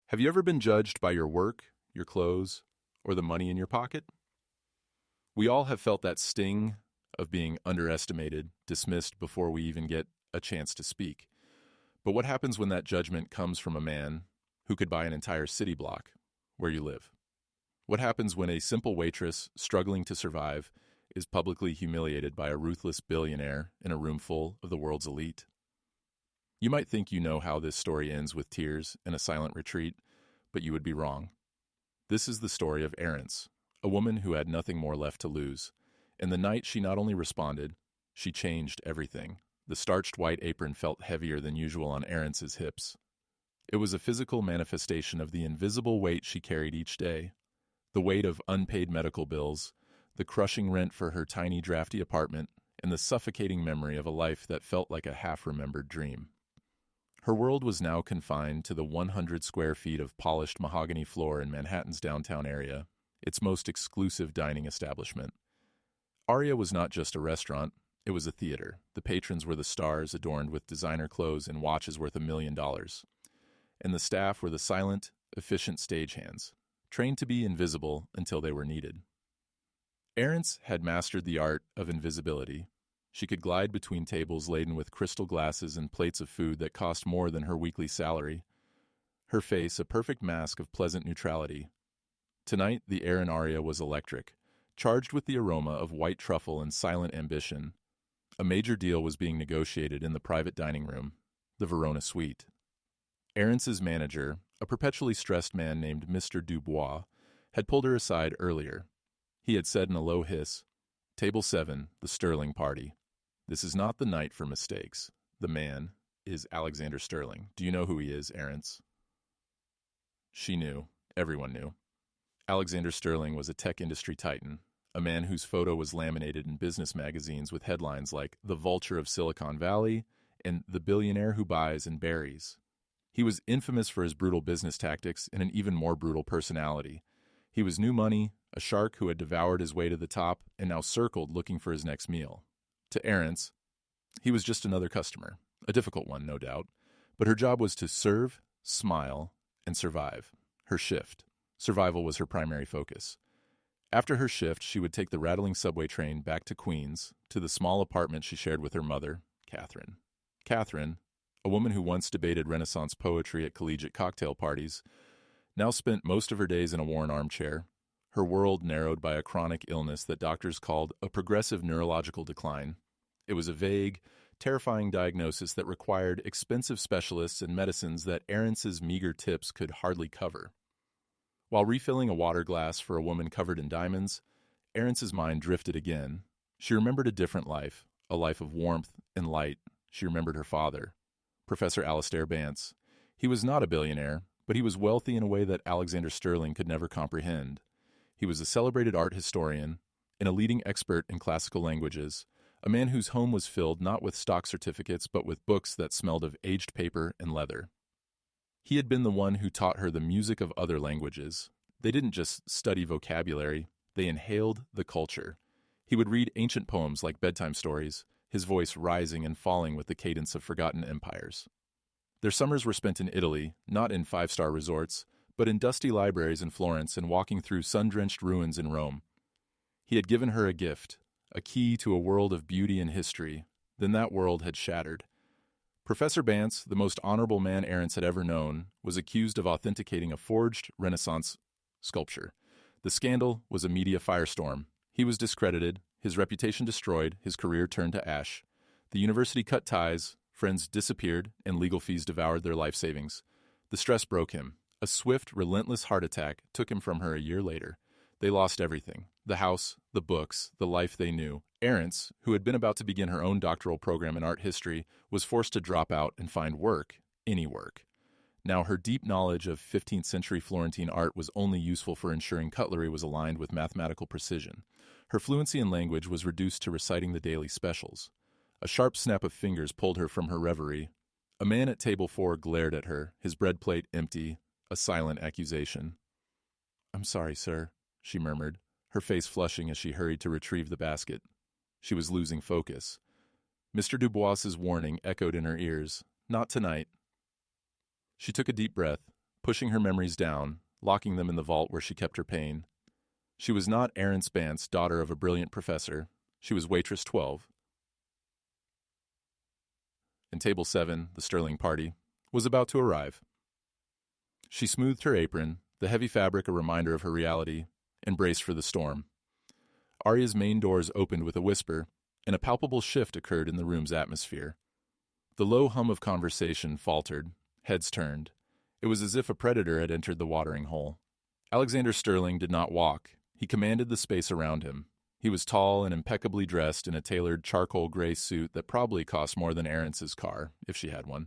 Have you ever been judged by your work, your clothes, or the money in your pocket? We all have felt that sting of being underestimated, dismissed before we even get a chance to speak. But what happens when that judgment comes from a man who could buy an entire city block where you live? What happens when a simple waitress struggling to survive is publicly humiliated by a ruthless billionaire in a room full of the world's elite? You might think you know how this story ends with tears and a silent retreat, but you would be wrong. This is the story of Arence, a woman who had nothing more left to lose. And the night she not only responded, she changed everything. The starched white apron felt heavier than usual on Arence's hips. It was a physical manifestation of the invisible weight she carried each day. The weight of unpaid medical bills, the crushing rent for her tiny drafty apartment, and the suffocating memory of a life that felt like a half-remembered dream. Her world was now confined to the 100 square feet of polished mahogany floor in Manhattan's downtown area, its most exclusive dining establishment. Aria was not just a restaurant, it was a theater. The patrons were the stars adorned with designer clothes and watches worth $1 million. And the staff were the silent, efficient stagehands, trained to be invisible until they were needed. Arence had mastered the art of invisibility. She could glide between tables laden with crystal glasses and plates of food that cost more than her weekly salary. Her face a perfect mask of pleasant neutrality. Tonight, the air in Aria was electric, charged with the aroma of white truffle and silent ambition. A major deal was being negotiated in the private dining room, the Verona Suite. Arence's manager, a perpetually stressed man named Mr. Dubois, had pulled her aside earlier. He had said in a low hiss, "Table 7, the Sterling party. This is not the night for mistakes. The man is Alexander Sterling. Do you know who he is, Arence?" She knew. Everyone knew. Alexander Sterling was a tech industry titan, a man whose photo was laminated in business magazines with headlines like "The Vulture of Silicon Valley" and "The Billionaire Who Buys and Buries." He was infamous for his brutal business tactics and an even more brutal personality. He was new money, a shark who had devoured his way to the top and now circled looking for his next meal. To Arence, he was just another customer, a difficult one, no doubt, but her job was to serve, smile, and survive. Her shift. Survival was her primary focus. After her shift, she would take the rattling subway train back to Queens, to the small apartment she shared with her mother, Catherine. Catherine, a woman who once debated Renaissance poetry at collegiate cocktail parties, now spent most of her days in a worn armchair, her world narrowed by a chronic illness that doctors called a progressive neurological decline. It was a vague, terrifying diagnosis that required expensive specialists and medicines that Arence's meager tips could hardly cover. While refilling a water glass for a woman covered in diamonds, Arence's mind drifted again. She remembered a different life, a life of warmth and light. She remembered her father, Professor Alastair Bance. He was not a billionaire, but he was wealthy in a way that Alexander Sterling could never comprehend. He was a celebrated art historian and a leading expert in classical languages, a man whose home was filled not with stock certificates but with books that smelled of aged paper and leather. He had been the one who taught her the music of other languages. They didn't just study vocabulary, they inhaled the culture. He would read ancient poems like bedtime stories, his voice rising and falling with the cadence of forgotten empires. Their summers were spent in Italy, not in five-star resorts, but in dusty libraries in Florence and walking through sun-drenched ruins in Rome. He had given her a gift, a key to a world of beauty and history. Then that world had shattered. Professor Bance, the most honorable man Arence had ever known, was accused of authenticating a forged Renaissance sculpture. The scandal was a media firestorm. He was discredited, his reputation destroyed, his career turned to ash. The university cut ties, friends disappeared, and legal fees devoured their life savings. The stress broke him. A swift, relentless heart attack took him from her a year later. They lost everything. The house, the books, the life they knew. Arence, who had been about to begin her own doctoral program in art history, was forced to drop out and find work, any work. Now her deep knowledge of 15th century Florentine art was only useful for ensuring cutlery was aligned with mathematical precision. Her fluency in language was reduced to reciting the daily specials. A sharp snap of fingers pulled her from her reverie. A man at table 4 glared at her, his bread plate empty, a silent accusation. "I'm sorry, sir," she murmured, her face flushing as she hurried to retrieve the basket. She was losing focus. Mr. Dubois's warning echoed in her ears, "Not tonight." She took a deep breath, pushing her memories down, locking them in the vault where she kept her pain. She was not Aaron Spance, daughter of a brilliant professor. She was waitress 12. And table 7, the Sterling party, was about to arrive. She smoothed her apron, the heavy fabric a reminder of her reality, and braced for the storm. Arya's main doors opened with a whisper, and a palpable shift occurred in the room's atmosphere. The low hum of conversation faltered, heads turned. It was as if a predator had entered the watering hole. Alexander Sterling did not walk. He commanded the space around him. He was tall and impeccably dressed in a tailored charcoal gray suit that probably cost more than Arence's car, if she had one.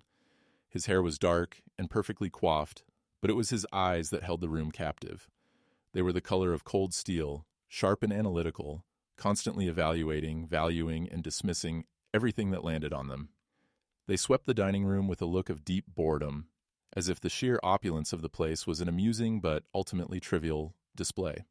His hair was dark and perfectly coiffed, but it was his eyes that held the room captive. They were the color of cold steel, sharp and analytical, constantly evaluating, valuing, and dismissing everything that landed on them. They swept the dining room with a look of deep boredom, as if the sheer opulence of the place was an amusing but ultimately trivial display.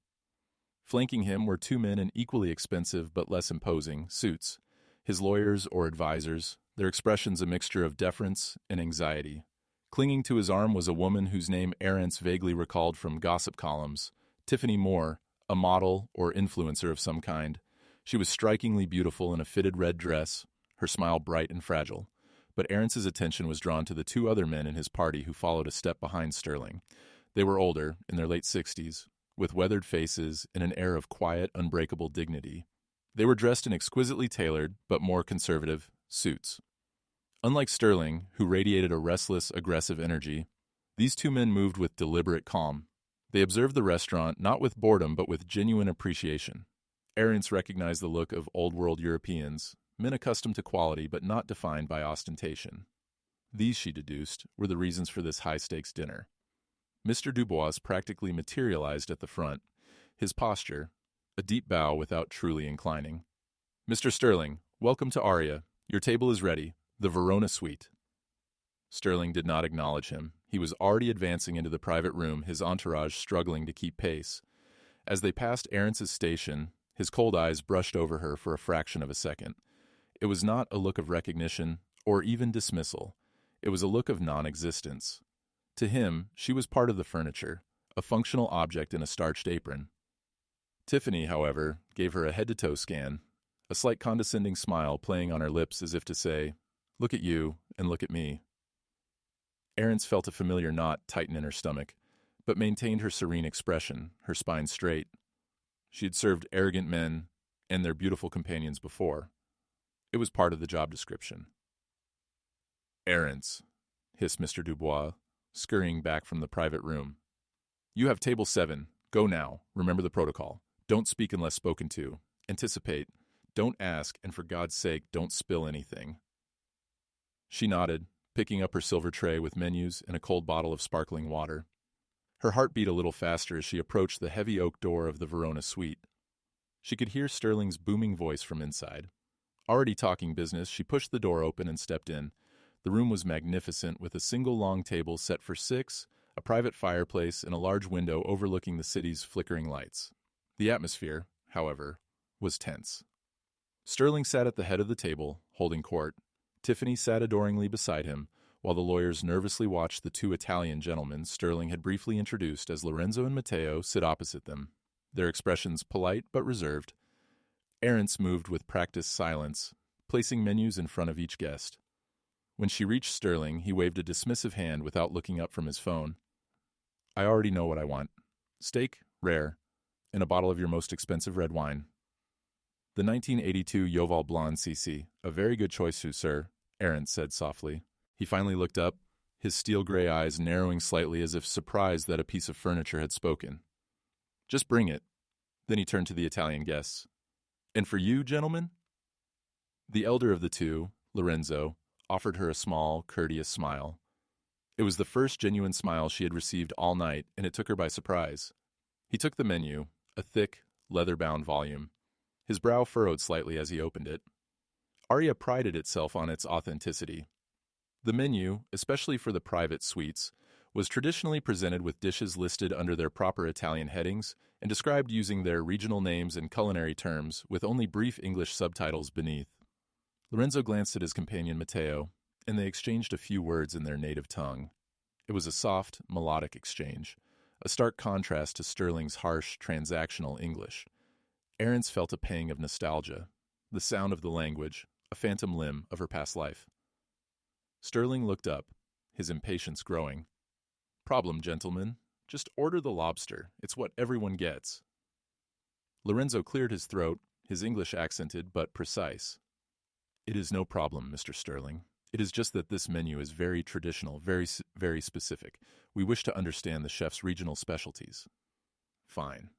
Flanking him were two men in equally expensive but less imposing suits, his lawyers or advisors, their expressions a mixture of deference and anxiety. Clinging to his arm was a woman whose name Arence vaguely recalled from gossip columns, Tiffany Moore, a model or influencer of some kind. She was strikingly beautiful in a fitted red dress, her smile bright and fragile. But Arence's attention was drawn to the two other men in his party who followed a step behind Sterling. They were older, in their late 60s, with weathered faces and an air of quiet, unbreakable dignity. They were dressed in exquisitely tailored, but more conservative, suits. Unlike Sterling, who radiated a restless, aggressive energy, these two men moved with deliberate calm. They observed the restaurant not with boredom but with genuine appreciation. Arence recognized the look of old-world Europeans, men accustomed to quality but not defined by ostentation. These, she deduced, were the reasons for this high-stakes dinner. Mr. Dubois practically materialized at the front, his posture, a deep bow without truly inclining. "Mr. Sterling, welcome to Aria. Your table is ready, the Verona suite." Sterling did not acknowledge him. He was already advancing into the private room, his entourage struggling to keep pace. As they passed Arence's station, his cold eyes brushed over her for a fraction of a second. It was not a look of recognition or even dismissal. It was a look of non-existence. To him, she was part of the furniture, a functional object in a starched apron. Tiffany, however, gave her a head-to-toe scan, a slight condescending smile playing on her lips as if to say, "Look at you, and look at me." Arence felt a familiar knot tighten in her stomach, but maintained her serene expression, her spine straight. She had served arrogant men and their beautiful companions before. It was part of the job description. "Arence," hissed Mr. Dubois, scurrying back from the private room. "You have table 7. Go now. Remember the protocol. Don't speak unless spoken to. Anticipate. Don't ask, and for God's sake, don't spill anything." She nodded, picking up her silver tray with menus and a cold bottle of sparkling water. Her heart beat a little faster as she approached the heavy oak door of the Verona suite. She could hear Sterling's booming voice from inside. Already talking business, she pushed the door open and stepped in. The room was magnificent, with a single long table set for 6, a private fireplace, and a large window overlooking the city's flickering lights. The atmosphere, however, was tense. Sterling sat at the head of the table, holding court. Tiffany sat adoringly beside him, while the lawyers nervously watched the two Italian gentlemen Sterling had briefly introduced as Lorenzo and Matteo sit opposite them, their expressions polite but reserved. Arence moved with practiced silence, placing menus in front of each guest. When she reached Sterling, he waved a dismissive hand without looking up from his phone. "I already know what I want. Steak, rare, and a bottle of your most expensive red wine." "The 1982 Yoval Blonde CC. A very good choice, sir," Arence said softly. He finally looked up, his steel-gray eyes narrowing slightly as if surprised that a piece of furniture had spoken. "Just bring it." Then he turned to the Italian guests. "And for you, gentlemen?" The elder of the two, Lorenzo, offered her a small, courteous smile. It was the first genuine smile she had received all night, and it took her by surprise. He took the menu, a thick, leather-bound volume. His brow furrowed slightly as he opened it. Aria prided itself on its authenticity. The menu, especially for the private suites, was traditionally presented with dishes listed under their proper Italian headings and described using their regional names and culinary terms with only brief English subtitles beneath. Lorenzo glanced at his companion Matteo, and they exchanged a few words in their native tongue. It was a soft, melodic exchange, a stark contrast to Sterling's harsh, transactional English. Aarons felt a pang of nostalgia, the sound of the language, a phantom limb of her past life. Sterling looked up, his impatience growing. "Problem, gentlemen. Just order the lobster. It's what everyone gets." Lorenzo cleared his throat, his English accented but precise. "It is no problem, Mr. Sterling. It is just that this menu is very traditional, very specific. We wish to understand the chef's regional specialties." "Fine,"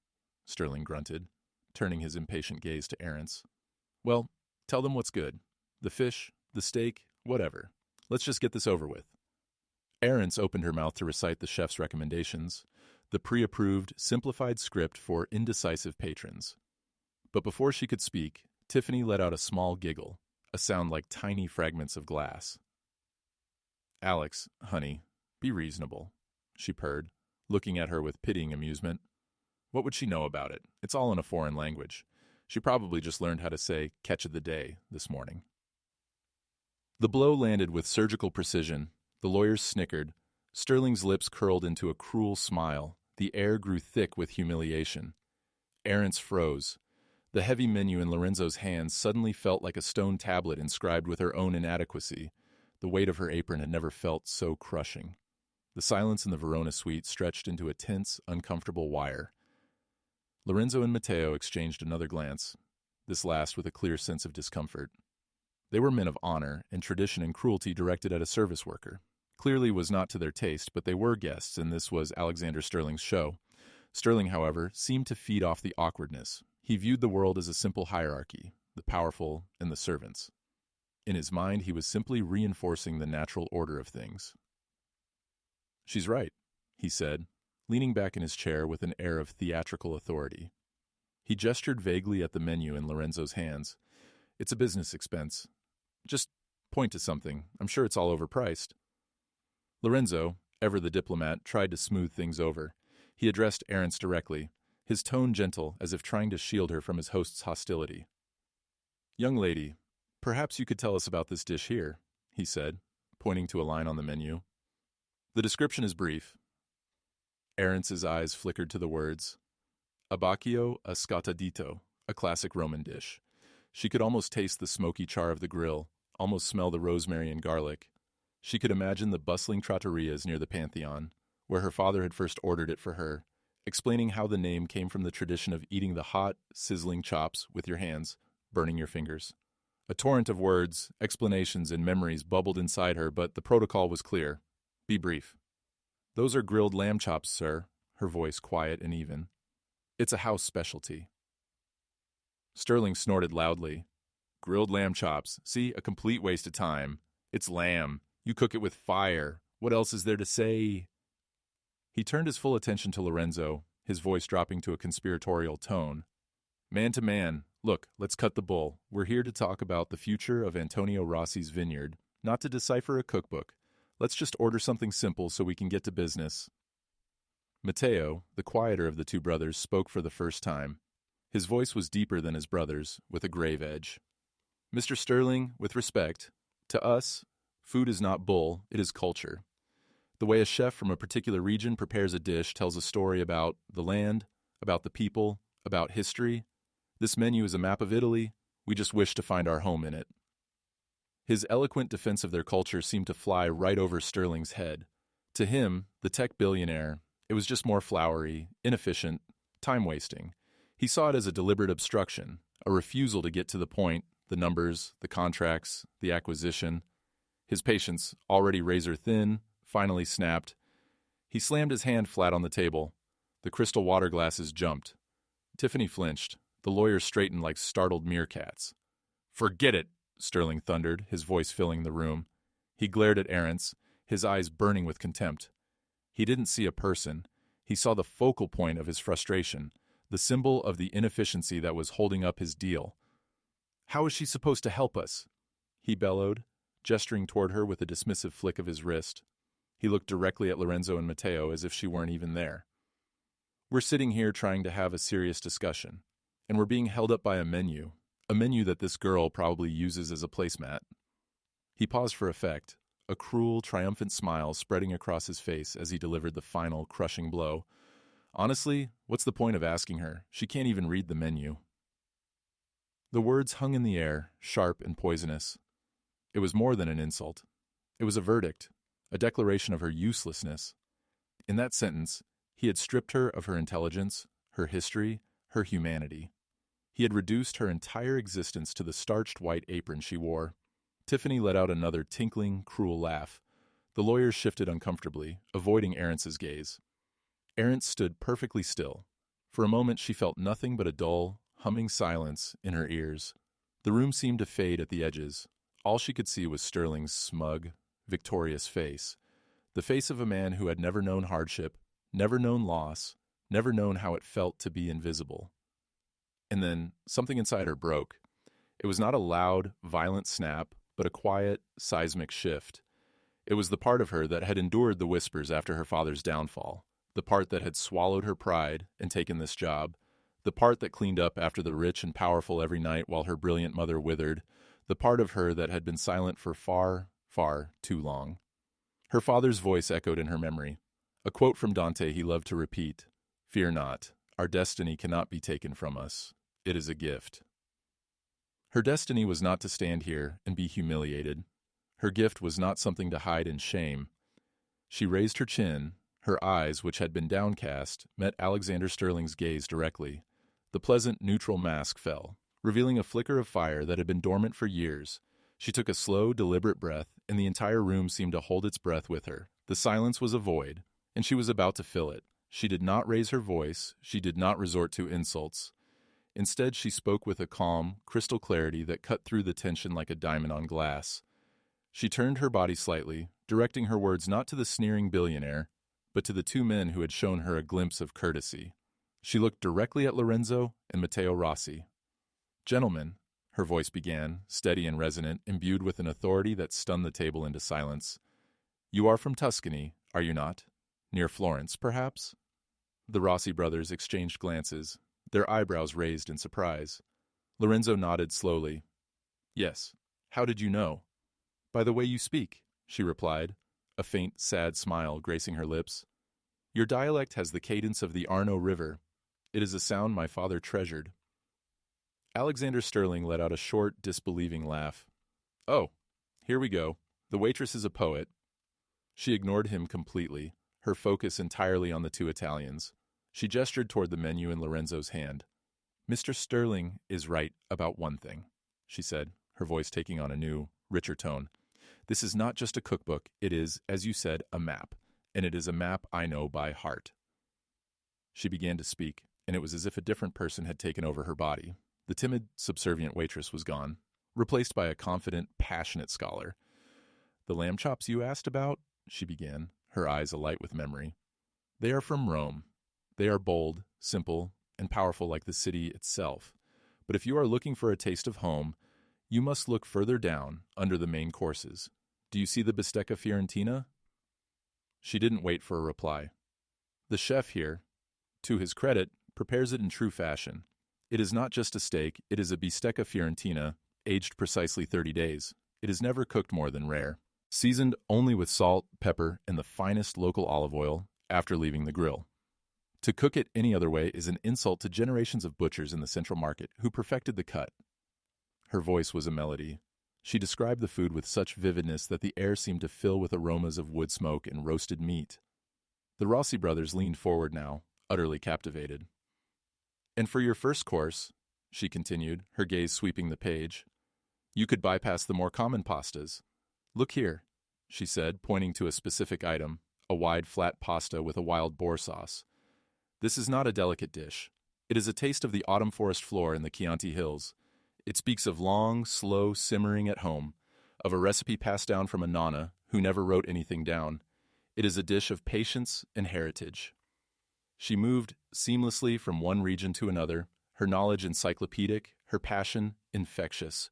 Sterling grunted, turning his impatient gaze to Aarons. "Well, tell them what's good. The fish, the steak, whatever. Let's just get this over with." Aarons opened her mouth to recite the chef's recommendations, the pre-approved, simplified script for indecisive patrons. But before she could speak, Tiffany let out a small giggle, a sound like tiny fragments of glass. "Alex, honey, be reasonable," she purred, looking at her with pitying amusement. "What would she know about it? It's all in a foreign language. She probably just learned how to say catch of the day this morning." The blow landed with surgical precision. The lawyers snickered. Sterling's lips curled into a cruel smile. The air grew thick with humiliation. Aarons froze. The heavy menu in Lorenzo's hands suddenly felt like a stone tablet inscribed with her own inadequacy. The weight of her apron had never felt so crushing. The silence in the Verona suite stretched into a tense, uncomfortable wire. Lorenzo and Matteo exchanged another glance, this last with a clear sense of discomfort. They were men of honor, and tradition and cruelty directed at a service worker. Clearly was not to their taste, but they were guests, and this was Alexander Sterling's show. Sterling, however, seemed to feed off the awkwardness. He viewed the world as a simple hierarchy, the powerful and the servants. In his mind, he was simply reinforcing the natural order of things. "She's right," he said, leaning back in his chair with an air of theatrical authority. He gestured vaguely at the menu in Lorenzo's hands. "It's a business expense. Just point to something. I'm sure it's all overpriced." Lorenzo, ever the diplomat, tried to smooth things over. He addressed Aarons directly, his tone gentle, as if trying to shield her from his host's hostility. "Young lady, perhaps you could tell us about this dish here," he said, pointing to a line on the menu. "The description is brief." Aarons's eyes flickered to the words, "Abbacchio a scottadito," a classic Roman dish. She could almost taste the smoky char of the grill, almost smell the rosemary and garlic. She could imagine the bustling trattorias near the Pantheon, where her father had first ordered it for her, explaining how the name came from the tradition of eating the hot, sizzling chops with your hands, burning your fingers. A torrent of words, explanations, and memories bubbled inside her, but the protocol was clear. Be brief. "Those are grilled lamb chops, sir," her voice quiet and even. "It's a house specialty." Sterling snorted loudly. "Grilled lamb chops. See, a complete waste of time. It's lamb. You cook it with fire. What else is there to say?" He turned his full attention to Lorenzo, his voice dropping to a conspiratorial tone. "Man to man, look, let's cut the bull. We're here to talk about the future of Antonio Rossi's vineyard, not to decipher a cookbook. Let's just order something simple so we can get to business." Matteo, the quieter of the two brothers, spoke for the first time. His voice was deeper than his brother's, with a grave edge. "Mr. Sterling, with respect, to us, food is not bull, it is culture. The way a chef from a particular region prepares a dish tells a story about the land, about the people, about history. This menu is a map of Italy. We just wish to find our home in it." His eloquent defense of their culture seemed to fly right over Sterling's head. To him, the tech billionaire, it was just more flowery, inefficient, time-wasting. He saw it as a deliberate obstruction, a refusal to get to the point, the numbers, the contracts, the acquisition. His patience, already razor-thin, finally snapped. He slammed his hand flat on the table. The crystal water glasses jumped. Tiffany flinched. The lawyers straightened like startled meerkats. "Forget it," Sterling thundered, his voice filling the room. He glared at Aarons, his eyes burning with contempt. He didn't see a person. He saw the focal point of his frustration, the symbol of the inefficiency that was holding up his deal. "How is she supposed to help us?" he bellowed, gesturing toward her with a dismissive flick of his wrist. He looked directly at Lorenzo and Matteo as if she weren't even there. "We're sitting here trying to have a serious discussion, and we're being held up by a menu that this girl probably uses as a placemat." He paused for effect, a cruel, triumphant smile spreading across his face as he delivered the final, crushing blow. Honestly, what's the point of asking her? She can't even read the menu. The words hung in the air, sharp and poisonous. It was more than an insult. It was a verdict, a declaration of her uselessness. In that sentence, he had stripped her of her intelligence, her history, her humanity. He had reduced her entire existence to the starched white apron she wore. Tiffany let out another tinkling, cruel laugh. The lawyers shifted uncomfortably, avoiding Arence's gaze. Arence stood perfectly still. For a moment she felt nothing but a dull, humming silence in her ears. The room seemed to fade at the edges. All she could see was Sterling's smug, victorious face. The face of a man who had never known hardship, never known loss, never known how it felt to be invisible. And then something inside her broke. It was not a loud, violent snap, but a quiet, seismic shift. It was the part of her that had endured the whispers after her father's downfall, the part that had swallowed her pride and taken this job, the part that cleaned up after the rich and powerful every night while her brilliant mother withered, the part of her that had been silent for far, far too long. Her father's voice echoed in her memory, a quote from Dante he loved to repeat, "Fear not, our destiny cannot be taken from us. It is a gift." Her destiny was not to stand here and be humiliated. Her gift was not something to hide in shame. She raised her chin. Her eyes, which had been downcast, met Alexander Sterling's gaze directly. The pleasant, neutral mask fell, revealing a flicker of fire that had been dormant for years. She took a slow, deliberate breath, and the entire room seemed to hold its breath with her. The silence was a void, and she was about to fill it. She did not raise her voice. She did not resort to insults. Instead, she spoke with a calm, crystal clarity that cut through the tension like a diamond on glass. She turned her body slightly, directing her words not to the sneering billionaire, but to the two men who had shown her a glimpse of courtesy. She looked directly at Lorenzo and Matteo Rossi. "Gentlemen," her voice began, steady and resonant, imbued with an authority that stunned the table into silence. "You are from Tuscany, are you not? Near Florence, perhaps?" The Rossi brothers exchanged glances, their eyebrows raised in surprise. Lorenzo nodded slowly. "Yes. How did you know?" "By the way you speak," she replied, a faint, sad smile gracing her lips. "Your dialect has the cadence of the Arno River. It is a sound my father treasured." Alexander Sterling let out a short, disbelieving laugh. "Oh, here we go. The waitress is a poet." She ignored him completely, her focus entirely on the two Italians. She gestured toward the menu in Lorenzo's hand. "Mr. Sterling is right about one thing," she said, her voice taking on a new, richer tone. "This is not just a cookbook. It is, as you said, a map, and it is a map I know by heart." She began to speak, and it was as if a different person had taken over her body. The timid, subservient waitress was gone, replaced by a confident, passionate scholar. "The lamb chops you asked about?" she began, her eyes alight with memory. "They are from Rome. They are bold, simple, and powerful like the city itself. But if you are looking for a taste of home, you must look further down, under the main courses. Do you see the bistecca fiorentina?" She didn't wait for a reply. "The chef here, to his credit, prepares it in true fashion. It is not just a steak, it is a bistecca fiorentina, aged precisely 30 days. It is never cooked more than rare. Seasoned only with salt, pepper, and the finest local olive oil after leaving the grill. To cook it any other way is an insult to generations of butchers in the Central Market who perfected the cut." Her voice was a melody. She described the food with such vividness that the air seemed to fill with aromas of wood smoke and roasted meat. The Rossi brothers leaned forward now, utterly captivated. "And for your first course," she continued, her gaze sweeping the page, "you could bypass the more common pastas. Look here," she said, pointing to a specific item, a wide, flat pasta with a wild boar sauce. "This is not a delicate dish. It is a taste of the autumn forest floor in the Chianti Hills. It speaks of long, slow simmering at home, of a recipe passed down from a nonna who never wrote anything down. It is a dish of patience and heritage." She moved seamlessly from one region to another, her knowledge encyclopedic, her passion infectious.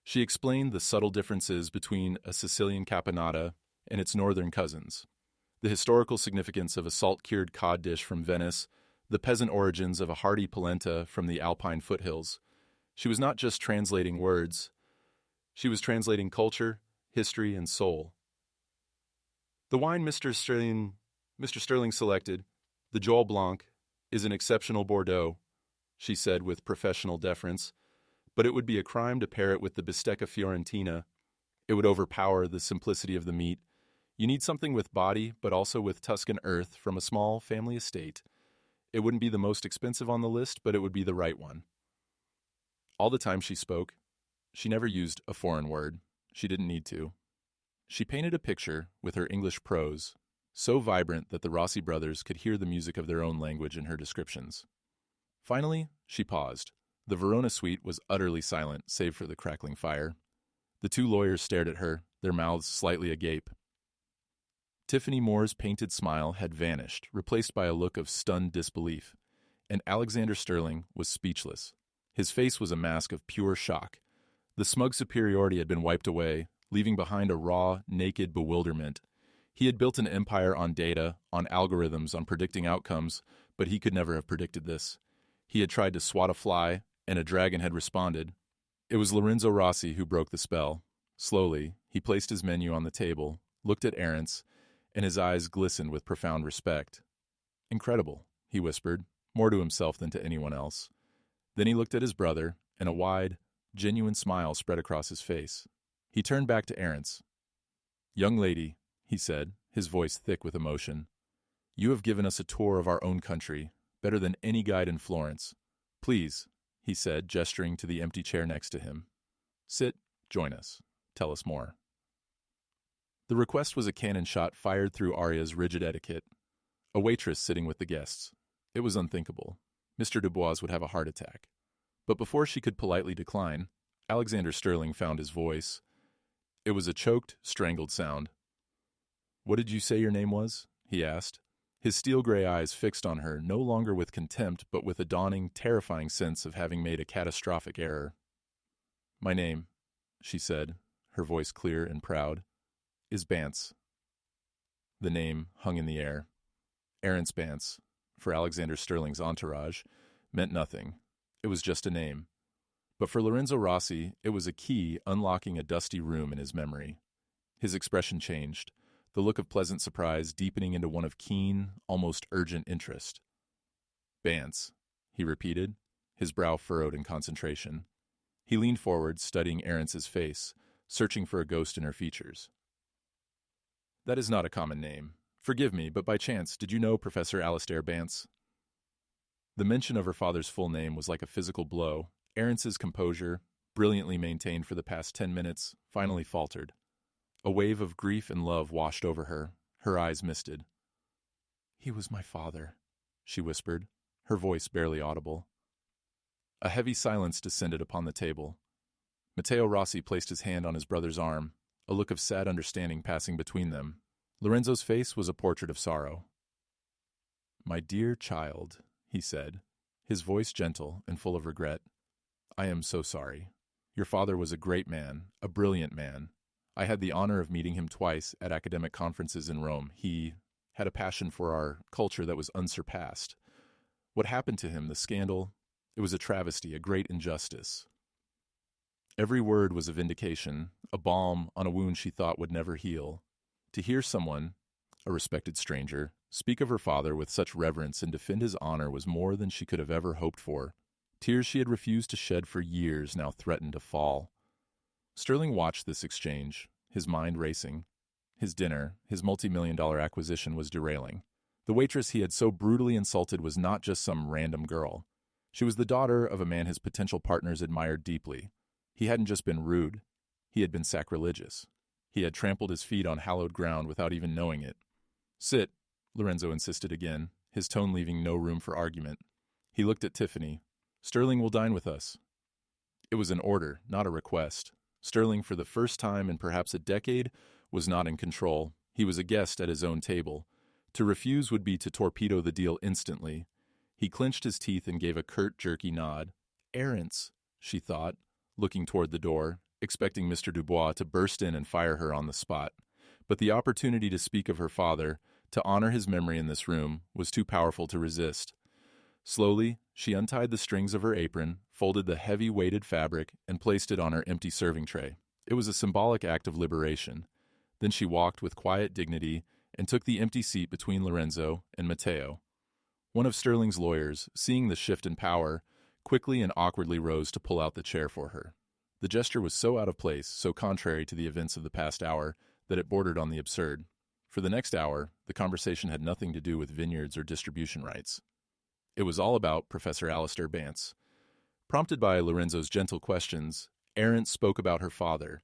She explained the subtle differences between a Sicilian caponata and its northern cousins, the historical significance of a salt-cured cod dish from Venice, the peasant origins of a hearty polenta from the Alpine foothills. She was not just translating words. She was translating culture, history, and soul. The wine Mr. Sterling selected, the Joel Blanc, is an exceptional Bordeaux, she said with professional deference, but it would be a crime to pair it with the Bistecca Fiorentina. It would overpower the simplicity of the meat. You need something with body, but also with Tuscan earth from a small family estate. It wouldn't be the most expensive on the list, but it would be the right one. All the time she spoke, she never used a foreign word. She didn't need to. She painted a picture with her English prose, so vibrant that the Rossi brothers could hear the music of their own language in her descriptions. Finally, she paused. The Verona suite was utterly silent, save for the crackling fire. The two lawyers stared at her, their mouths slightly agape. Tiffany Moore's painted smile had vanished, replaced by a look of stunned disbelief, and Alexander Sterling was speechless. His face was a mask of pure shock. The smug superiority had been wiped away, leaving behind a raw, naked bewilderment. He had built an empire on data, on algorithms, on predicting outcomes, but he could never have predicted this. He had tried to swat a fly, and a dragon had responded. It was Lorenzo Rossi who broke the spell. Slowly, he placed his menu on the table, looked at Arentz, and his eyes glistened with profound respect. "Incredible," he whispered, more to himself than to anyone else. Then he looked at his brother, and a wide, genuine smile spread across his face. He turned back to Arentz. "Young lady," he said, his voice thick with emotion, "you have given us a tour of our own country, better than any guide in Florence. Please," he said, gesturing to the empty chair next to him. "Sit, join us. Tell us more." The request was a cannon shot fired through Aria's rigid etiquette. A waitress sitting with the guests. It was unthinkable. Mr. Dubois would have a heart attack. But before she could politely decline, Alexander Sterling found his voice. It was a choked, strangled sound. "What did you say your name was?" he asked, his steel-gray eyes fixed on her, no longer with contempt, but with a dawning, terrifying sense of having made a catastrophic error. "My name," she said, her voice clear and proud, "is Bance." The name hung in the air. Arentz Bance, for Alexander Sterling's entourage, meant nothing. It was just a name. But for Lorenzo Rossi, it was a key unlocking a dusty room in his memory. His expression changed, the look of pleasant surprise deepening into one of keen, almost urgent interest. "Bance," he repeated, his brow furrowed in concentration. He leaned forward, studying Arentz's face, searching for a ghost in her features. "That is not a common name. Forgive me, but by chance, did you know Professor Alistair Bance?" The mention of her father's full name was like a physical blow. Arentz's composure, brilliantly maintained for the past 10 minutes, finally faltered. A wave of grief and love washed over her. Her eyes misted. "He was my father," she whispered, her voice barely audible. A heavy silence descended upon the table. Matteo Rossi placed his hand on his brother's arm, a look of sad understanding passing between them. Lorenzo's face was a portrait of sorrow. "My dear child," he said, his voice gentle and full of regret, "I am so sorry. Your father was a great man, a brilliant man. I had the honor of meeting him twice at academic conferences in Rome. He had a passion for our culture that was unsurpassed. What happened to him, the scandal, it was a travesty, a great injustice." Every word was a vindication, a balm on a wound she thought would never heal. To hear someone, a respected stranger, speak of her father with such reverence and defend his honor was more than she could have ever hoped for. Tears she had refused to shed for years now threatened to fall. Sterling watched this exchange, his mind racing. His dinner, his multi-million-dollar acquisition was derailing. The waitress he had so brutally insulted was not just some random girl. She was the daughter of a man his potential partners admired deeply. He hadn't just been rude. He had been sacrilegious. He had trampled his feet on hallowed ground without even knowing it. "Sit," Lorenzo insisted again, his tone leaving no room for argument. He looked at Tiffany. "Sterling will dine with us." It was an order, not a request. Sterling, for the first time in perhaps a decade, was not in control. He was a guest at his own table. To refuse would be to torpedo the deal instantly. He clenched his teeth and gave a curt, jerky nod. "Arentz," she thought, looking toward the door, expecting Mr. Dubois to burst in and fire her on the spot. But the opportunity to speak of her father, to honor his memory in this room, was too powerful to resist. Slowly, she untied the strings of her apron, folded the heavy weighted fabric, and placed it on her empty serving tray. It was a symbolic act of liberation. Then she walked with quiet dignity and took the empty seat between Lorenzo and Matteo. One of Sterling's lawyers, seeing the shift in power, quickly and awkwardly rose to pull out the chair for her. The gesture was so out of place, so contrary to the events of the past hour, that it bordered on the absurd. For the next hour, the conversation had nothing to do with vineyards or distribution rights. It was all about Professor Alistair Bance. Prompted by Lorenzo's gentle questions, Arent spoke about her father.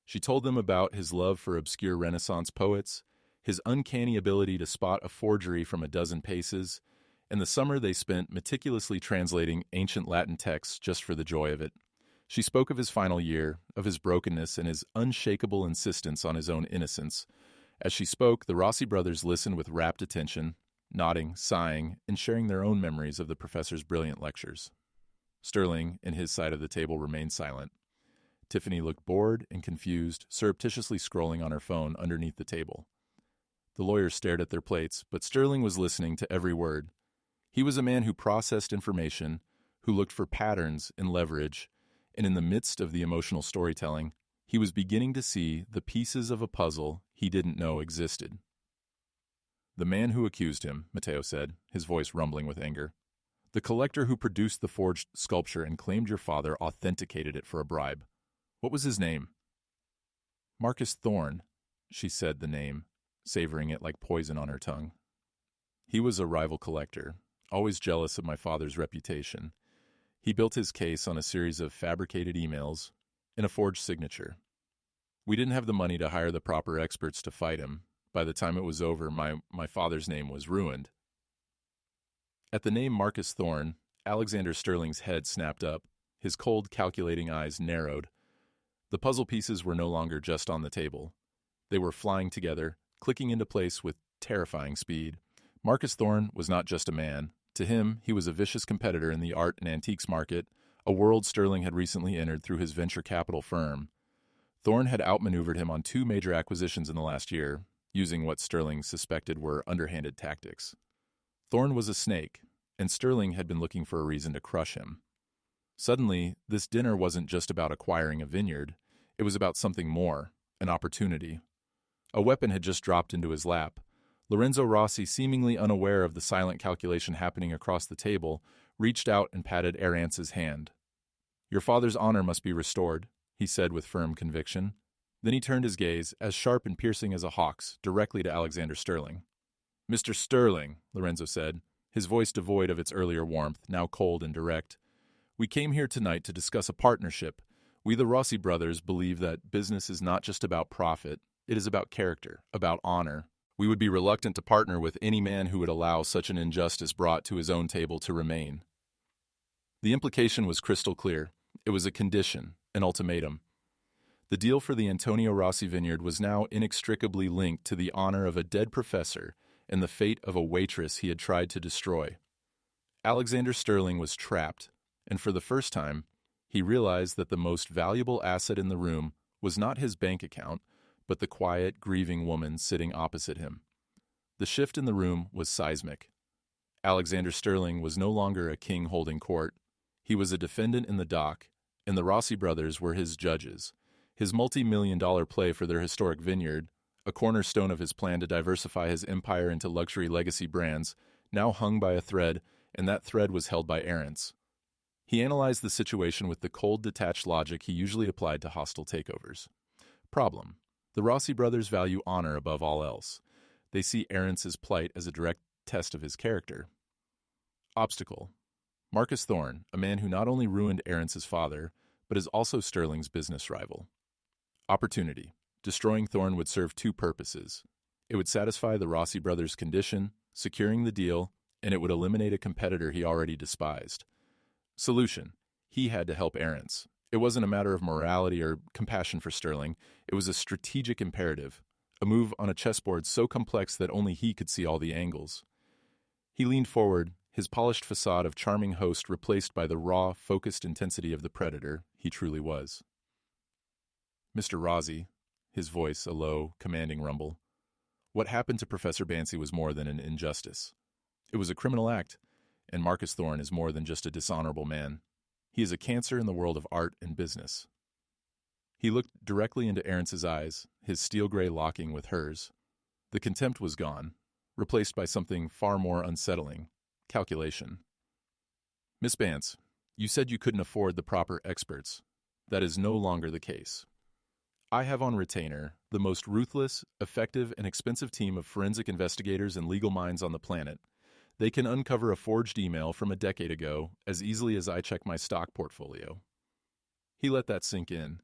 She told them about his love for obscure Renaissance poets, his uncanny ability to spot a forgery from a dozen paces, and the summer they spent meticulously translating ancient Latin texts just for the joy of it. She spoke of his final year, of his brokenness, and his unshakable insistence on his own innocence. As she spoke, the Rossi brothers listened with rapt attention, nodding, sighing, and sharing their own memories of the professor's brilliant lectures. Sterling, in his side of the table, remained silent. Tiffany looked bored and confused, surreptitiously scrolling on her phone underneath the table. The lawyers stared at their plates, but Sterling was listening to every word. He was a man who processed information, who looked for patterns and leverage, and in the midst of the emotional storytelling, he was beginning to see the pieces of a puzzle he didn't know existed. "The man who accused him," Matteo said, his voice rumbling with anger. "The collector who produced the forged sculpture and claimed your father authenticated it for a bribe. What was his name?" "Marcus Thorne," she said the name, savoring it like poison on her tongue. "He was a rival collector, always jealous of my father's reputation. He built his case on a series of fabricated emails and a forged signature. We didn't have the money to hire the proper experts to fight him. By the time it was over, my father's name was ruined." At the name Marcus Thorne, Alexander Sterling's head snapped up, his cold, calculating eyes narrowed. The puzzle pieces were no longer just on the table. They were flying together, clicking into place with terrifying speed. Marcus Thorne was not just a man. To him, he was a vicious competitor in the art and antiques market, a world Sterling had recently entered through his venture capital firm. Thorne had outmaneuvered him on 2 major acquisitions in the last year, using what Sterling suspected were underhanded tactics. Thorne was a snake, and Sterling had been looking for a reason to crush him. Suddenly, this dinner wasn't just about acquiring a vineyard. It was about something more, an opportunity. A weapon had just dropped into his lap. Lorenzo Rossi, seemingly unaware of the silent calculation happening across the table, reached out and patted Arantz's hand. "Your father's honor must be restored," he said with firm conviction. Then he turned his gaze, as sharp and piercing as a hawk's, directly to Alexander Sterling. "Mr. Sterling," Lorenzo said, his voice devoid of its earlier warmth, now cold and direct, "we came here tonight to discuss a partnership. We, the Rossi brothers, believe that business is not just about profit. It is about character, about honor. We would be reluctant to partner with any man who would allow such an injustice brought to his own table to remain." The implication was crystal clear. It was a condition, an ultimatum. The deal for the Antonio Rossi vineyard was now inextricably linked to the honor of a dead professor and the fate of a waitress he had tried to destroy. Alexander Sterling was trapped, and for the first time, he realized that the most valuable asset in the room was not his bank account, but the quiet, grieving woman sitting opposite him. The shift in the room was seismic. Alexander Sterling was no longer a king holding court. He was a defendant in the dock, and the Rossi brothers were his judges. His multi-million-dollar play for their historic vineyard, a cornerstone of his plan to diversify his empire into luxury legacy brands, now hung by a thread, and that thread was held by Arentz. He analyzed the situation with the cold, detached logic he usually applied to hostile takeovers. Problem: the Rossi brothers value honor above all else. They see Arentz's plight as a direct test of his character. Obstacle: Marcus Thorne, a man who not only ruined Arentz's father, but is also Sterling's business rival. Opportunity: destroying Thorne would serve 2 purposes. It would satisfy the Rossi brothers' condition, securing the deal, and it would eliminate a competitor he already despised. Solution: he had to help Arentz. It wasn't a matter of morality or compassion for Sterling. It was a strategic imperative, a move on a chessboard so complex that only he could see all the angles. He leaned forward, his polished facade of charming host replaced by the raw, focused intensity of the predator he truly was. "Mr. Rossi," his voice a low, commanding rumble, "what happened to Professor Bansi was more than an injustice. It was a criminal act, and Marcus Thorne is more than just a dishonorable man. He is a cancer in the world of art and business." He looked directly into Arentz's eyes, his steel gray locking with hers. The contempt was gone, replaced by something far more unsettling: calculation. Miss Bance, you said you couldn't afford the proper experts. That is no longer the case. I have on retainer the most ruthless, effective, and expensive team of forensic investigators and legal minds on the planet. They can uncover a forged email from a decade ago as easily as I check my stock portfolio. He let that sink in.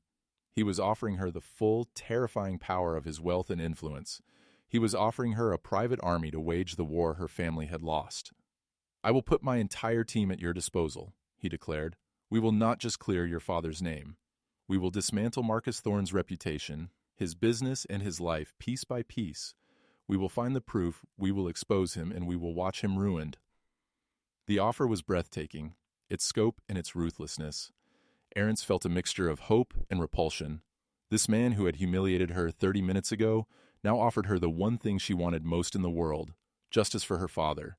He was offering her the full, terrifying power of his wealth and influence. He was offering her a private army to wage the war her family had lost. I will put my entire team at your disposal, he declared. We will not just clear your father's name. We will dismantle Marcus Thorne's reputation, his business, and his life piece by piece. We will find the proof, we will expose him, and we will watch him ruined. The offer was breathtaking, its scope and its ruthlessness. Aarons felt a mixture of hope and repulsion. This man who had humiliated her 30 minutes ago now offered her the one thing she wanted most in the world: justice for her father.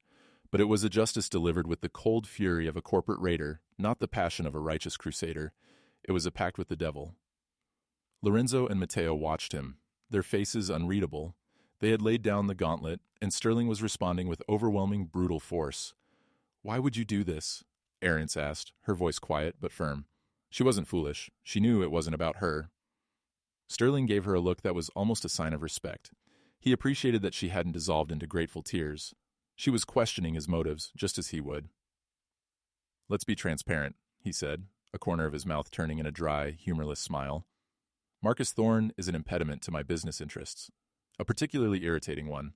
But it was a justice delivered with the cold fury of a corporate raider, not the passion of a righteous crusader. It was a pact with the devil. Lorenzo and Matteo watched him, their faces unreadable. They had laid down the gauntlet, and Sterling was responding with overwhelming, brutal force. "Why would you do this?" Aarons asked, her voice quiet but firm. She wasn't foolish. She knew it wasn't about her. Sterling gave her a look that was almost a sign of respect. He appreciated that she hadn't dissolved into grateful tears. She was questioning his motives, just as he would. "Let's be transparent," he said, a corner of his mouth turning in a dry, humorless smile. "Marcus Thorne is an impediment to my business interests, a particularly irritating one.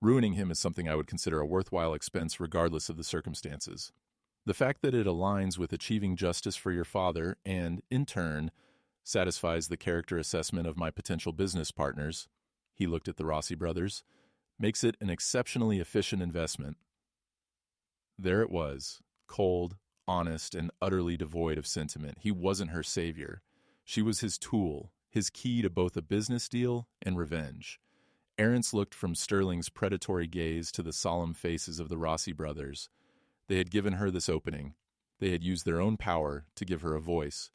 Ruining him is something I would consider a worthwhile expense regardless of the circumstances. The fact that it aligns with achieving justice for your father and, in turn, satisfies the character assessment of my potential business partners," he looked at the Rossi brothers, "makes it an exceptionally efficient investment." There it was, cold, honest, and utterly devoid of sentiment. He wasn't her savior. She was his tool, his key to both a business deal and revenge. Aarons looked from Sterling's predatory gaze to the solemn faces of the Rossi brothers. They had given her this opening. They had used their own power to give her a voice.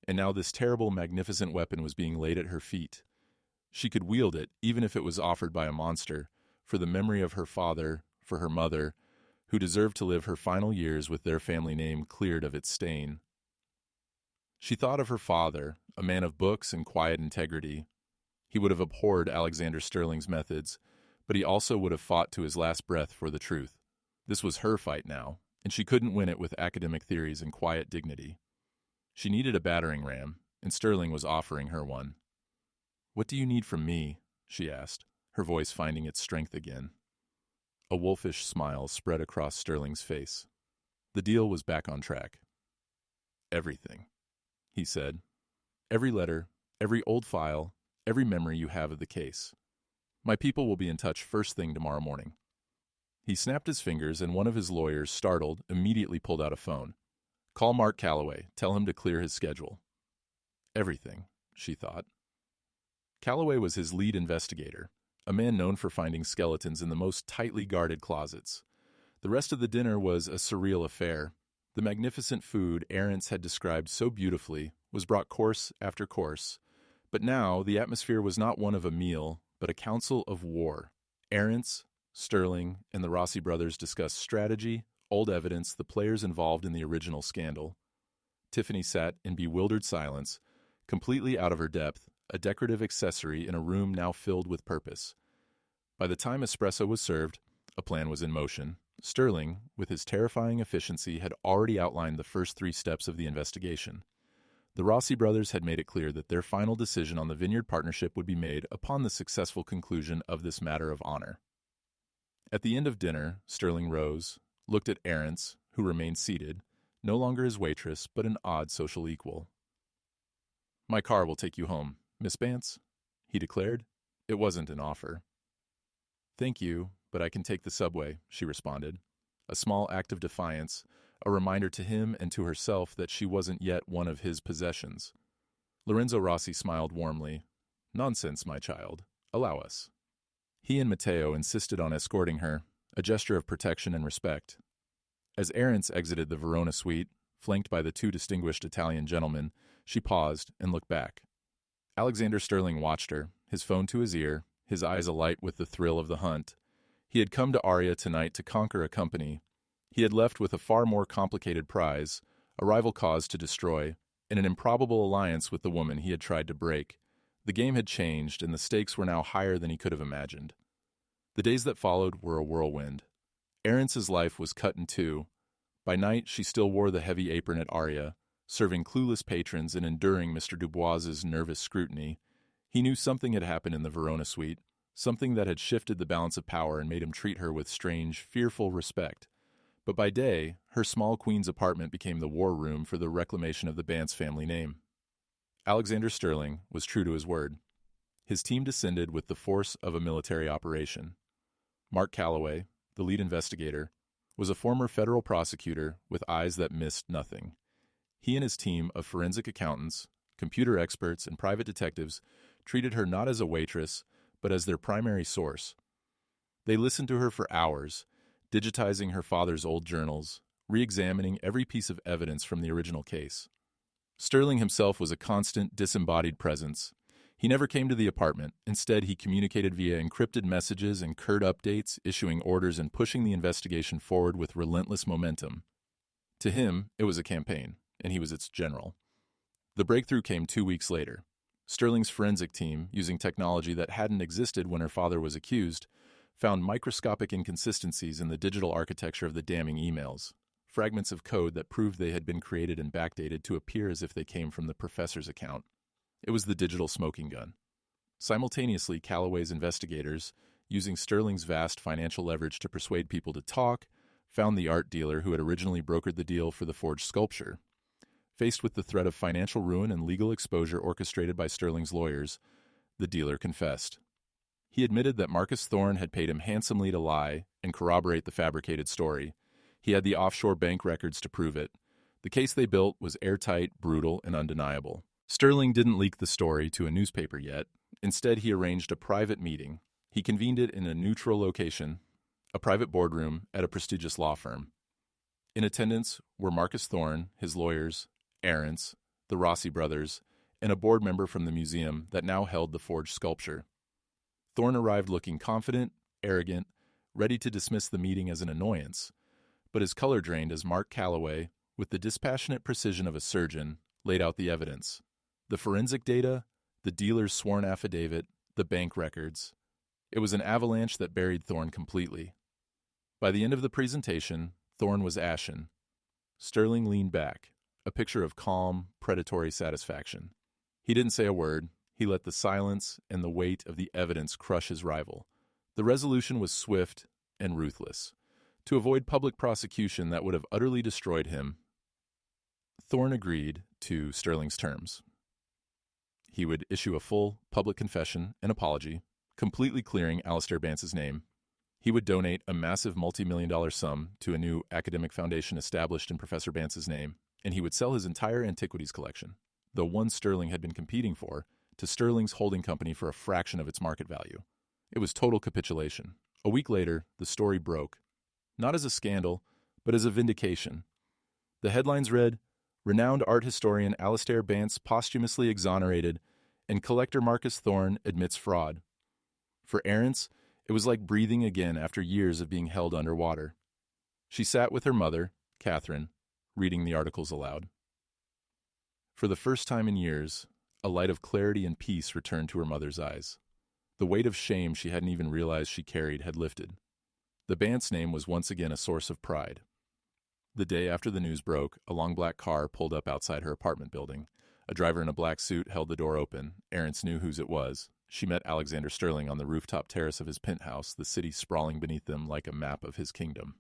And now this terrible, magnificent weapon was being laid at her feet. She could wield it, even if it was offered by a monster, for the memory of her father, for her mother, who deserved to live her final years with their family name cleared of its stain. She thought of her father, a man of books and quiet integrity. He would have abhorred Alexander Sterling's methods, but he also would have fought to his last breath for the truth. This was her fight now, and she couldn't win it with academic theories and quiet dignity. She needed a battering ram, and Sterling was offering her one. "What do you need from me?" she asked, her voice finding its strength again. A wolfish smile spread across Sterling's face. The deal was back on track. "Everything," he said. "Every letter, every old file, every memory you have of the case. My people will be in touch first thing tomorrow morning." He snapped his fingers, and one of his lawyers, startled, immediately pulled out a phone. "Call Mark Calloway. Tell him to clear his schedule." Everything, she thought. Calloway was his lead investigator, a man known for finding skeletons in the most tightly guarded closets. The rest of the dinner was a surreal affair. The magnificent food Aarons had described so beautifully was brought course after course. But now the atmosphere was not one of a meal, but a council of war. Aarons, Sterling, and the Rossi brothers discussed strategy, old evidence, the players involved in the original scandal. Tiffany sat in bewildered silence, completely out of her depth, a decorative accessory in a room now filled with purpose. By the time espresso was served, a plan was in motion. Sterling, with his terrifying efficiency, had already outlined the first 3 steps of the investigation. The Rossi brothers had made it clear that their final decision on the Vineyard partnership would be made upon the successful conclusion of this matter of honor. At the end of dinner, Sterling rose, looked at Aarons, who remained seated, no longer his waitress, but an odd social equal. "My car will take you home, Miss Bance," he declared. It wasn't an offer. "Thank you, but I can take the subway," she responded. A small act of defiance, a reminder to him and to herself that she wasn't yet one of his possessions. Lorenzo Rossi smiled warmly. "Nonsense, my child. Allow us." He and Matteo insisted on escorting her, a gesture of protection and respect. As Aarons exited the Verona suite, flanked by the 2 distinguished Italian gentlemen, she paused and looked back. Alexander Sterling watched her, his phone to his ear, his eyes alight with the thrill of the hunt. He had come to Aria tonight to conquer a company. He had left with a far more complicated prize, a rival cause to destroy, and an improbable alliance with the woman he had tried to break. The game had changed, and the stakes were now higher than he could have imagined. The days that followed were a whirlwind. Arence's life was cut in two. By night, she still wore the heavy apron at Aria, serving clueless patrons and enduring Mr. Dubois's nervous scrutiny. He knew something had happened in the Verona suite, something that had shifted the balance of power and made him treat her with strange, fearful respect. But by day, her small queen's apartment became the war room for the reclamation of the Bance family name. Alexander Sterling was true to his word. His team descended with the force of a military operation. Mark Calloway, the lead investigator, was a former federal prosecutor with eyes that missed nothing. He and his team of forensic accountants, computer experts, and private detectives treated her not as a waitress, but as their primary source. They listened to her for hours, digitizing her father's old journals, re-examining every piece of evidence from the original case. Sterling himself was a constant, disembodied presence. He never came to the apartment. Instead, he communicated via encrypted messages and curt updates, issuing orders and pushing the investigation forward with relentless momentum. To him, it was a campaign, and he was its general. The breakthrough came 2 weeks later. Sterling's forensic team, using technology that hadn't existed when her father was accused, found microscopic inconsistencies in the digital architecture of the damning emails, fragments of code that proved they had been created and backdated to appear as if they came from the professor's account. It was the digital smoking gun. Simultaneously, Calloway's investigators, using Sterling's vast financial leverage to persuade people to talk, found the art dealer who had originally brokered the deal for the forged sculpture. Faced with the threat of financial ruin and legal exposure orchestrated by Sterling's lawyers, the dealer confessed. He admitted that Marcus Thorne had paid him handsomely to lie and corroborate the fabricated story. He had the offshore bank records to prove it. The case they built was airtight, brutal, and undeniable. Sterling didn't leak the story to a newspaper yet. Instead, he arranged a private meeting. He convened it in a neutral location, a private boardroom at a prestigious law firm. In attendance were Marcus Thorne, his lawyers, Arance, the Rossi brothers, and a board member from the museum that now held the forged sculpture. Thorne arrived looking confident, arrogant, ready to dismiss the meeting as an annoyance, but his color drained as Mark Calloway, with the dispassionate precision of a surgeon, laid out the evidence. The forensic data, the dealer's sworn affidavit, the bank records. It was an avalanche that buried Thorne completely. By the end of the presentation, Thorne was ashen. Sterling leaned back, a picture of calm, predatory satisfaction. He didn't say a word. He let the silence and the weight of the evidence crush his rival. The resolution was swift and ruthless. To avoid public prosecution that would have utterly destroyed him, Thorne agreed to Sterling's terms. He would issue a full public confession and apology, completely clearing Alistair Bance's name. He would donate a massive multi-million-dollar sum to a new academic foundation established in Professor Bance's name, and he would sell his entire antiquities collection, the one Sterling had been competing for, to Sterling's holding company for a fraction of its market value. It was total capitulation. A week later, the story broke. Not as a scandal, but as a vindication. The headlines read, "Renowned art historian Alistair Bance posthumously exonerated, and collector Marcus Thorne admits fraud." For Arance, it was like breathing again after years of being held underwater. She sat with her mother, Catherine, reading the articles aloud. For the first time in years, a light of clarity and peace returned to her mother's eyes. The weight of shame she hadn't even realized she carried had lifted. The Bance name was once again a source of pride. The day after the news broke, a long black car pulled up outside her apartment building. A driver in a black suit held the door open. Arance knew whose it was. She met Alexander Sterling on the rooftop terrace of his penthouse, the city sprawling beneath them like a map of his kingdom.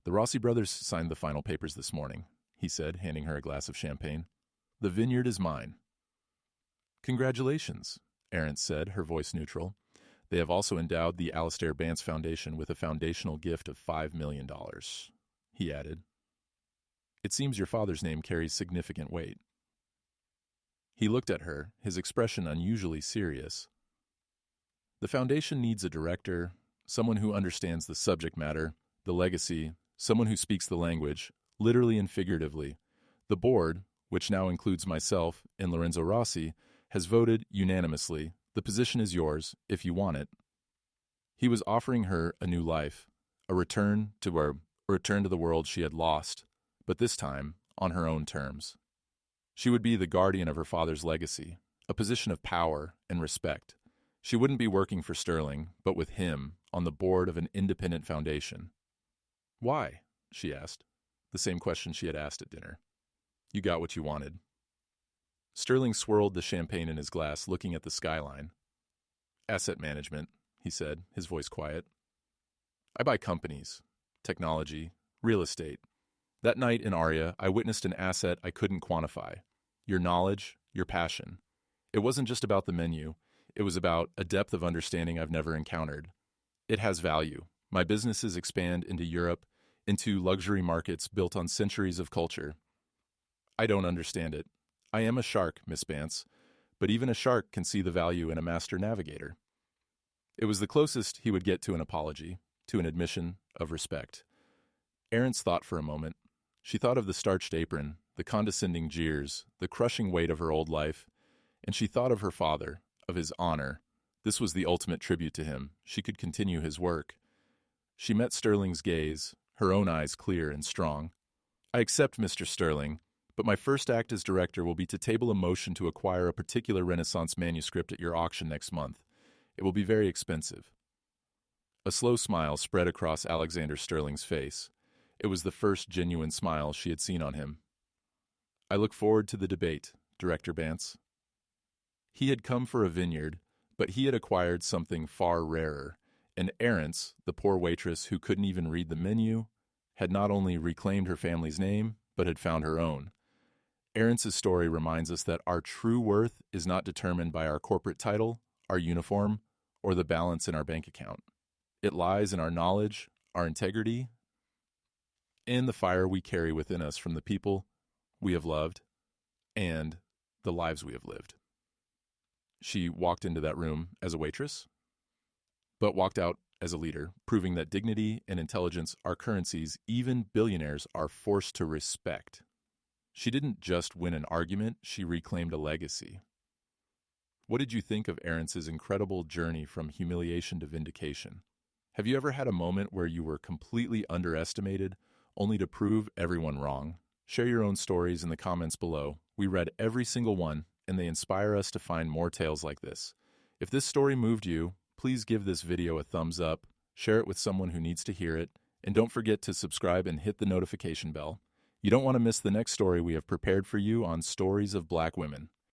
"The Rossi brothers signed the final papers this morning," he said, handing her a glass of champagne. "The vineyard is mine." "Congratulations," Arance said, her voice neutral. "They have also endowed the Alistair Bance Foundation with a foundational gift of $5 million, he added. "It seems your father's name carries significant weight." He looked at her, his expression unusually serious. "The foundation needs a director, someone who understands the subject matter, the legacy, someone who speaks the language, literally and figuratively. The board, which now includes myself and Lorenzo Rossi, has voted unanimously The position is yours, if you want it. He was offering her a new life, a return to the world she had lost, but this time on her own terms. She would be the guardian of her father's legacy, a position of power and respect. She wouldn't be working for Sterling, but with him on the board of an independent foundation. Why? She asked, the same question she had asked at dinner. You got what you wanted. Sterling swirled the champagne in his glass, looking at the skyline. Asset management, he said, his voice quiet. I buy companies, technology, real estate. That night in Aria, I witnessed an asset I couldn't quantify. Your knowledge, your passion. It wasn't just about the menu. It was about a depth of understanding I've never encountered. It has value. My businesses expand into Europe, into luxury markets built on centuries of culture. I don't understand it. I am a shark, Miss Bance, but even a shark can see the value in a master navigator. It was the closest he would get to an apology, to an admission of respect. Arentz thought for a moment. She thought of the starched apron, the condescending jeers, the crushing weight of her old life, and she thought of her father, of his honor. This was the ultimate tribute to him. She could continue his work. She met Sterling's gaze, her own eyes clear and strong. I accept, Mr. Sterling, but my first act as director will be to table a motion to acquire a particular Renaissance manuscript at your auction next month. It will be very expensive. A slow smile spread across Alexander Sterling's face. It was the first genuine smile she had seen on him. I look forward to the debate, Director Bance. He had come for a vineyard, but he had acquired something far rarer. And Arentz, the poor waitress who couldn't even read the menu, had not only reclaimed her family's name, but had found her own. Arentz's story reminds us that our true worth is not determined by our corporate title, our uniform, or the balance in our bank account. It lies in our knowledge, our integrity, and the fire we carry within us from the people we have loved and the lives we have lived. She walked into that room as a waitress, but walked out as a leader, proving that dignity and intelligence are currencies even billionaires are forced to respect. She didn't just win an argument, she reclaimed a legacy. What did you think of Arentz's incredible journey from humiliation to vindication? Have you ever had a moment where you were completely underestimated, only to prove everyone wrong? Share your own stories in the comments below. We read every single one, and they inspire us to find more tales like this. If this story moved you, please give this video a thumbs up, share it with someone who needs to hear it, and don't forget to subscribe and hit the notification bell. You don't want to miss the next story we have prepared for you on Stories of Black Women.